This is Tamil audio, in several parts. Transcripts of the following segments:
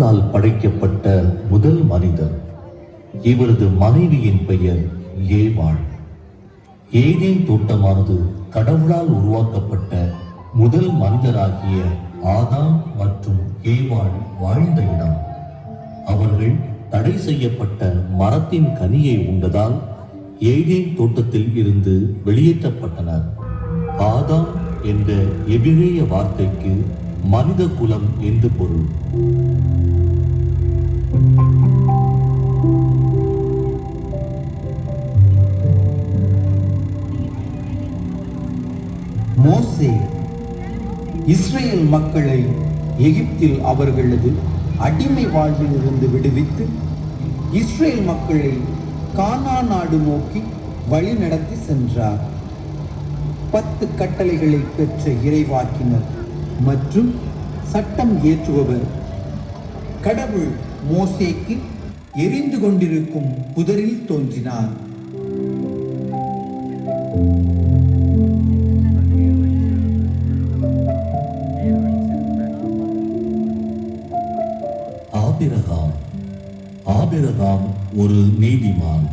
படைக்கப்பட்ட முதல் மனிதர். இவரது மனைவியின் பெயர் ஏவாள். ஏதேன் தோட்டமானது கடவுளால் உருவாக்கப்பட்ட முதல் மனிதராகிய ஆதாம் மற்றும் ஏவாள் வாழ்ந்த இடம். அவர்கள் தடை செய்யப்பட்ட மரத்தின் கனியை உண்டதால் ஏதேன் தோட்டத்தில் இருந்து வெளியேற்றப்பட்டனர். ஆதாம் என்ற எபிரேய வார்த்தைக்கு மனித குலம் என்று பொருள். மோசே இஸ்ரேல் மக்களை எகிப்தில் அவர்களது அடிமை வாழ்வில் இருந்து விடுவித்து இஸ்ரேல் மக்களை கானான் நாடு நோக்கி வழி நடத்தி சென்றார். 10 கட்டளைகளை பெற்ற இறைவாக்கினர் மற்றும் சட்டம் இயற்றுபவர் கடவுள் மோசேக்கு எரிந்து கொண்டிருக்கும் புதரில் தோன்றினார். ஆபிரகாம் ஒரு நீதிமான்,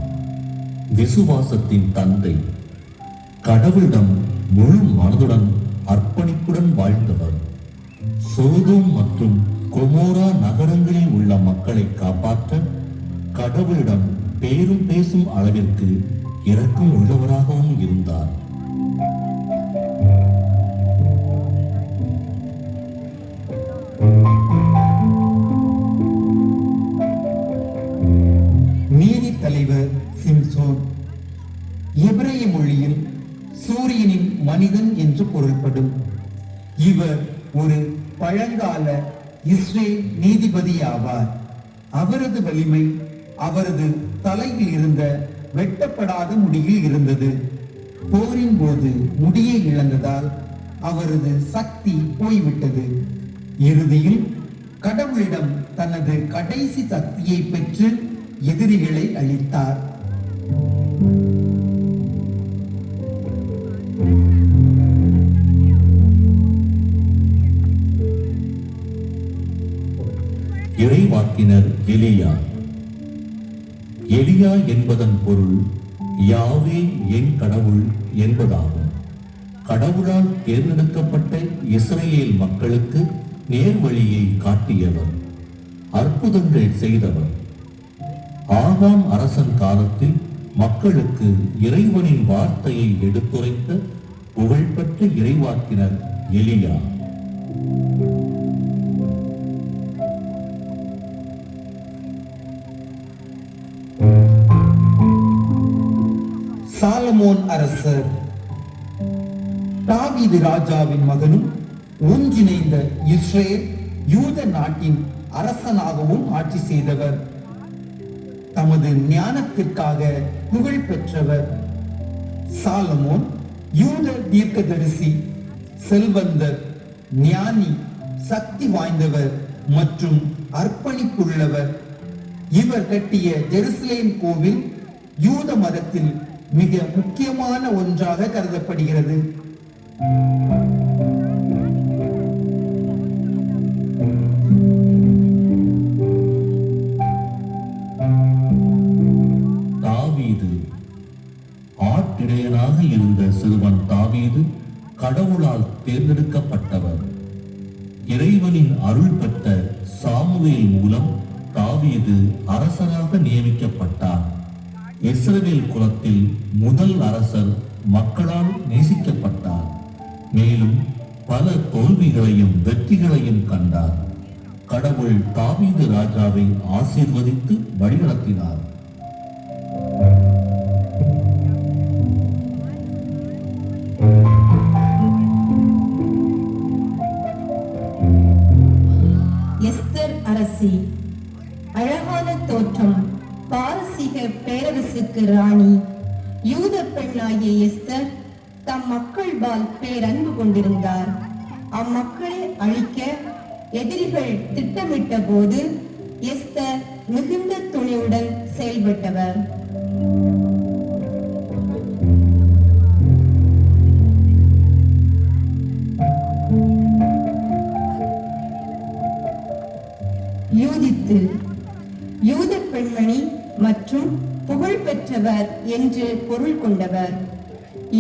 விசுவாசத்தின் தந்தை, கடவுளிடம் முழு மனதுடன் அர்ப்பணிப்புடன் வாழ்ந்தவர். சோதோம் மற்றும் கொமோரா நகரங்களில் உள்ள மக்களை காப்பாற்ற கடவுளிடம் பேரும் பேசும் அளவிற்கு இரக்கம் உள்ளவராகவும் இருந்தார். நீதி தலைவர் சிம்சோன் எபிரேய மொழியில் சூரியனின் மனிதன் என்று பொருள்படும். இவர் ஒரு பழங்கால இஸ்ரேல் நீதிபதி ஆவார். அவரது வலிமை அவரது தலையில் இருந்த வெட்டப்படாத முடியில் இருந்தது. போரின் போது முடியை இழந்ததால் அவரது சக்தி போய்விட்டது. இறுதியில் கடவுளிடம் தனது கடைசி சக்தியை பெற்று எதிரிகளை அழித்தார். இறைவாக்கினர் எலியா. எலியா என்பதன் பொருள் யாவே என் கடவுள் என்பதாகும். கடவுளால் தேர்ந்தெடுக்கப்பட்ட இஸ்ரேல் மக்களுக்கு நேர்வழியை காட்டியவர், அற்புதங்கள் செய்தவர். ஆகாம் அரசன் காலத்தில் மக்களுக்கு இறைவனின் வார்த்தையை எடுத்துரைத்த புகழ்பெற்ற இறைவாக்கினர் எலியா. சாலமோன் அரசர் தாவீது ராஜாவின் மகனும் ஒன்றிணைந்த இஸ்ரேல் யூத நாட்டின் அரசனாகவும் ஆட்சி செய்தவர். தமது ஞானத்திற்காக புகழ் பெற்றவர். சாலமோன் யூத தீர்க்கதரிசி, செல்வந்தர், ஞானி, சக்தி வாய்ந்தவர் மற்றும் அர்ப்பணிப்புள்ளவர். இவர் கட்டிய ஜெருசலேம் கோவில் யூத மதத்தில் மிக முக்கியமான ஒன்றாக கருதப்படுகிறது. தாவீது. ஆட்டிடையனாக இருந்த சிறுவன் தாவீது கடவுளால் தேர்ந்தெடுக்கப்பட்டவர். இறைவனின் அருள் பெற்ற சாமுவேல் மூலம் தாவீது அரசராக நியமிக்கப்பட்டார். இஸ்ரவேல் குலத்தில் முதல் அரசர் மக்களால் நேசிக்கப்பட்டார். மேலும் பல தோல்விகளையும் வெற்றிகளையும் கண்டார். கடவுள் தாவீது ராஜாவை ஆசீர்வதித்து வழிநடத்தினார். எஸ்தர் அரசி. அழகான தோற்றம், பாரசீக பேரரசுக்கு ராணி. யூத பெண்ணாகிய எஸ்தர் தம் மக்கள்பால் பேரன்பு கொண்டிருந்தார். அம்மக்களை அழிக்க எதிரிகள் திட்டமிட்ட போது எஸ்தர் மிகுந்த துணிவுடன் செயல்பட்டவர். யூத யூதித்து யூத பெண்மணி மற்றும் புகழ் பெற்றவர் என்று பொருள் கொண்டவர்.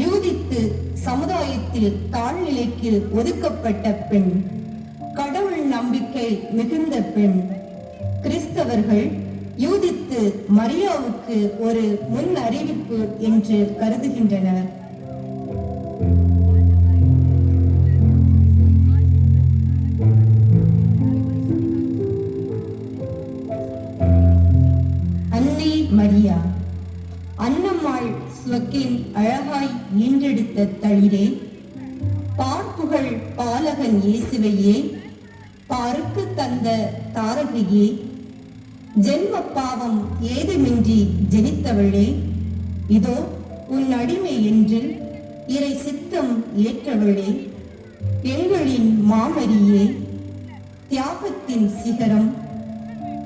யூதித்து சமுதாயத்தில் தாழ்நிலைக்கு ஒதுக்கப்பட்ட பெண், கடவுள் நம்பிக்கை மிகுந்த பெண். கிறிஸ்தவர்கள் யூதித்து மரியாவுக்கு ஒரு முன் அறிவிப்பு என்று கருதுகின்றனர். அன்னை மரியா, அன்னம்மாள் சுவக்கின் அழகாய் ஈன்றெடுத்த தளிரே, பார்ப்புகழ் பாலகன் இயேசுவையே, பாருக்கு தந்த தாரகையே, ஜென்ம பாவம் ஏதுமின்றி ஜெனித்தவளே, இதோ உன் அடிமை என்று இறை சித்தம் ஏற்றவளே, எங்களின் மாமரியே, தியாகத்தின் சிகரம்,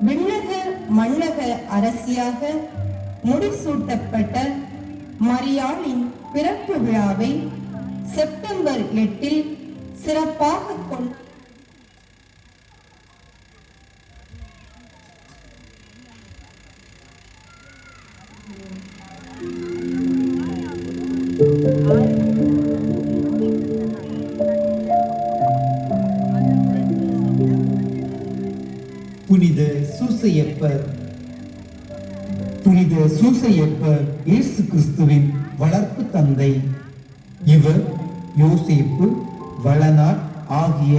விண்ணக மண்ணக அரசியாக முடிசூட்டப்பட்ட மரியாளின் பிறப்பு விழாவை செப்டம்பர் 8 சிறப்பாக கொண்டு புனித சூசையப்பர். புனித சூசையப்பர் இயேசு கிறிஸ்துவின் வளர்ப்பு தந்தை. இவர் யோசேப்பு, வளனார் ஆகிய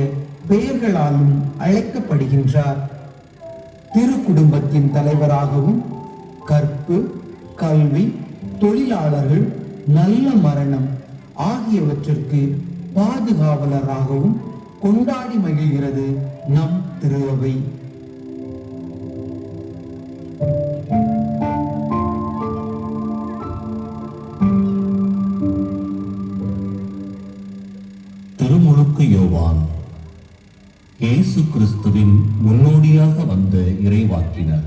பெயர்களாலும் அழைக்கப்படுகின்றார். திரு குடும்பத்தின் தலைவராகவும் கற்பு, கல்வி, தொழிலாளர்கள், நல்ல மரணம் ஆகியவற்றிற்கு பாதுகாவலராகவும் கொண்டாடி மகிழ்கிறது நம் திருஅவை. திருமுழுக்கு யோவான் இயேசு கிறிஸ்துவின் முன்னோடியாக வந்த இறைவாக்கினர்.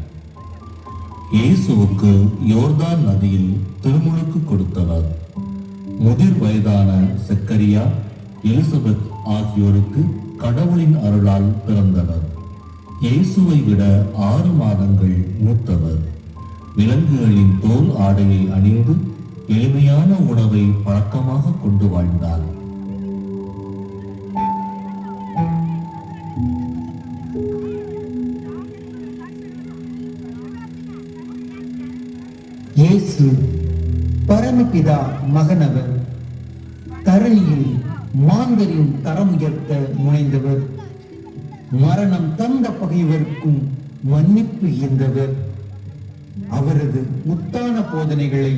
இயேசுவுக்கு யோர்தான் நதியில் திருமுழுக்கு கொடுத்தவர். முதிர் வயதான செக்கரியா, எலிசபெத் ஆகியோருக்கு கடவுளின் அருளால் பிறந்தவர். இயேசுவை விட 6 மாதங்கள் மூத்தவர். விலங்குகளின் தோல் ஆடையை அணிந்து எளிமையான உணவை பழக்கமாக கொண்டு வாழ்ந்தார். இயேசு பரமபிதா மகனவர். தரணியில் மாந்தரின் தரம் உயர்த்த முனைந்தவர். மரணம் தந்த பகைவருக்கும் மன்னிப்பு ஈந்தவர். அவரது முத்தான போதனைகளை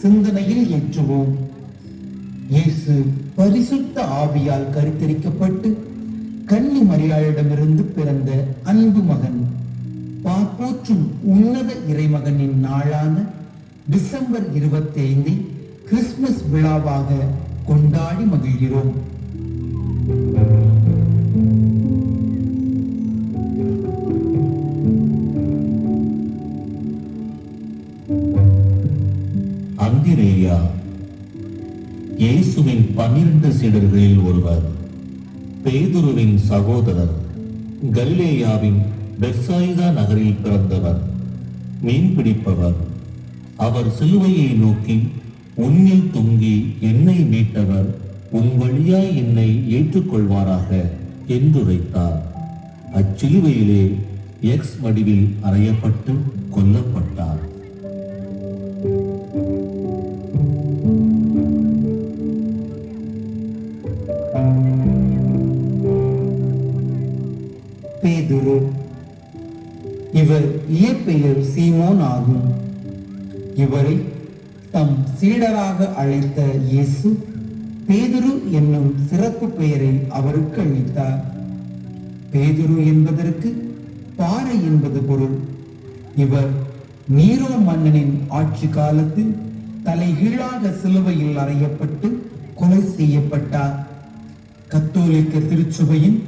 சிந்தனையில் ஏற்றுவோம். இயேசு பரிசுத்த ஆவியால் கருத்தரிக்கப்பட்டு கன்னி மரியாளிடமிருந்து பிறந்த அன்பு மகன். பாப்போற்றும் உன்னத இறைமகனின் நாளான டிசம்பர் 25 கிறிஸ்துமஸ் விழாவாக கொண்டாடி மகிழ்கிறோம். அந்திரேயா இயேசுவின் 12 சீடர்களில் ஒருவர். பேதுருவின் சகோதரர். கலிலேயாவின் பெத்சாயிதா நகரில் பிறந்தவர். மீன்பிடிப்பவர். அவர் சிலுவையை நோக்கி, உன்னில் தொங்கி என்னை மீட்டவர் உன் வழியாய் என்னை ஏற்றுக்கொள்வாராக என்றுரைத்தார். அச்சிலுவையிலே எக்ஸ் வடிவில் அறையப்பட்டு கொல்லப்பட்டார். பேதுரு. இவர் இயற்பெயர் சீமோன் ஆகும். இவரை தம் சீடராக அழைத்த இயேசு பேதுரு என்னும் சிறப்பு பெயரை அவருக்கு அளித்தார். பேதுரு என்பதற்கு பாறை என்பது பொருள். இவர் நீரோ மன்னனின் ஆட்சி காலத்தில் தலைகீழாக சிலுவையில் அறையப்பட்டு கொலை செய்யப்பட்டார். கத்தோலிக்க திருச்சபையின்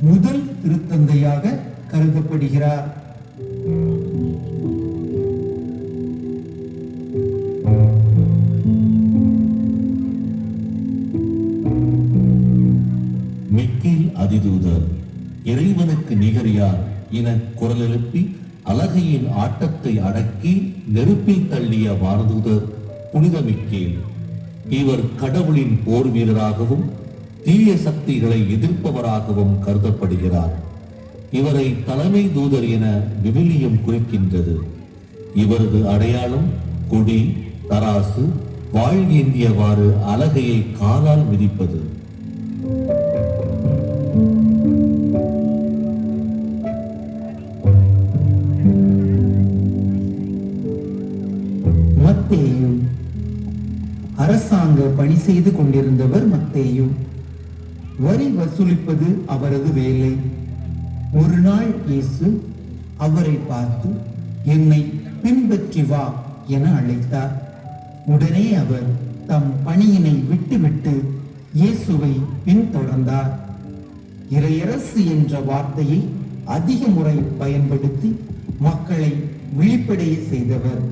முதல் திருத்தந்தையாக கருதப்படுகிறார். மிக்கேல் அதிதூதர், இறைவனுக்கு நிகர் யார் என குரல் எழுப்பி அலகையின் ஆட்டத்தை அடக்கி நெருப்பில் தள்ளிய வானதூதர் புனித மிக்கேல். இவர் கடவுளின் போர் வீரராகவும் தீய சக்திகளை எதிர்ப்பவராகவும் கருதப்படுகிறார். இவரை தலைமை தூதர் என விவிலியம் குறிக்கின்றது. இவரது அடையாளம் கொடி, தராசு, வாழ் ஏந்தியவாறு அலகையை காலால் மிதிப்பது. மத்தேயு. அரசாங்க பணி செய்து கொண்டிருந்தவர் மத்தேயு. வரி வசூலிப்பது அவரது வேலை. ஒரு நாள் இயேசு அவரை பார்த்து, என்னை பின்பற்றி வா என அழைத்தார். உடனே அவர் தம் பணியினை விட்டுவிட்டு இயேசுவை பின்தொடர்ந்தார். இறையரசு என்ற வார்த்தையை அதிக முறை பயன்படுத்தி மக்களை விழிப்படைய செய்தவர்.